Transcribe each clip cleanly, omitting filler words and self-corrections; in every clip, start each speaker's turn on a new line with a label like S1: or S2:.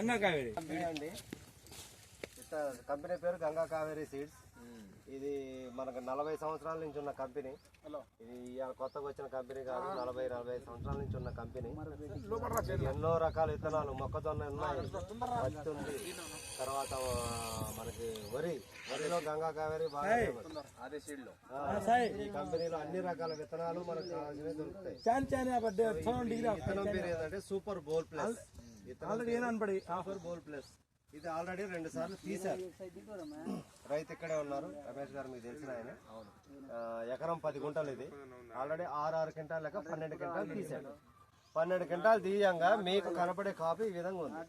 S1: గంగా కావేరి
S2: అండి. కంపెనీ పేరు గంగా కావేరి సీడ్స్. ఇది మనకు 40 సంవత్సరాల నుంచి ఉన్న కంపెనీ. ఇది కొత్తగా వచ్చిన కంపెనీ కాదు, 40-45 సంవత్సరాల నుంచి ఉన్న కంపెనీ. ఎన్నో రకాల విత్తనాలు, మొక్కజొన్న ఉన్నాయి, పత్తి ఉంది, తర్వాత మనకి వరిలో గంగా కావేరి బాగా ఈ కంపెనీలో అన్ని రకాల విత్తనాలు మనకు కావాల్సినవి దొరుకుతాయి. విత్తనం పేరు ఏంటంటే సూపర్ బోల్ ప్లస్. సూపర్ బోల్ ప్లస్ ఇది ఆల్రెడీ 2 సార్లు తీశారు. రైతు ఇక్కడే ఉన్నారు, రమేష్ గారు, మీకు తెలిసిన ఆయన. ఎకరం 10 గుంటలు. ఇది ఆల్రెడీ 6 క్వింటాల్ లెక్క 12 క్వింటాలు తీశాడు. 12 క్వింటాలు తీయంగా మీకు కనపడే కాపు ఈ విధంగా ఉంది.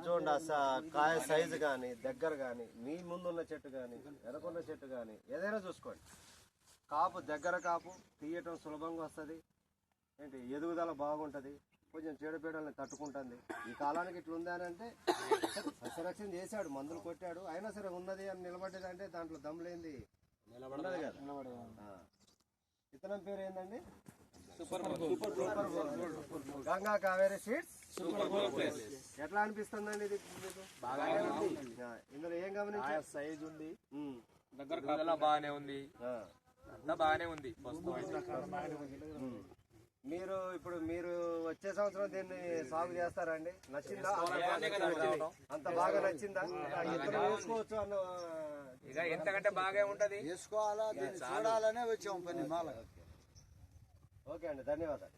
S2: చూడండి, కాయ సైజు కానీ, దగ్గర కానీ, మీ ముందున్న చెట్టు కానీ, వెనకున్న చెట్టు కానీ ఏదైనా చూసుకోండి. కాపు దగ్గర కాపు, తీయటం సులభంగా వస్తుంది. ఏంటి ఎదుగుదల బాగుంటుంది, కొంచెం చీడపీడల్ని తట్టుకుంటుంది. ఈ కాలానికి ఇట్లా ఉంది అని అంటే సస్యరక్షణ చేశాడు, మందులు కొట్టాడు, అయినా సరే ఉన్నది అని నిలబడ్డది అంటే దాంట్లో దమ్ములేంది నిలబడదు కదా. విత్తనం పేరు ఏంటండి? గంగా కావేరి సీడ్స్. ఎట్లా అనిపిస్తుందండి ఇది మీకు? ఇందులో ఏం గమనించారు?
S1: సైజ్ ఉంది, దగ్గర బాగానే ఉంది, అంతా బాగానే ఉంది.
S2: మీరు వచ్చే సంవత్సరం దీన్ని సాగు చేస్తారండి? నచ్చిందా? అంత బాగా నచ్చిందా? వేసుకోవచ్చు అన్న
S1: ఇక ఎంతకంటే బాగా ఉంటది,
S3: వేసుకోవాలా చూడాలనే వచ్చాము పని మాల.
S2: ఓకే అండి, ధన్యవాదాలు.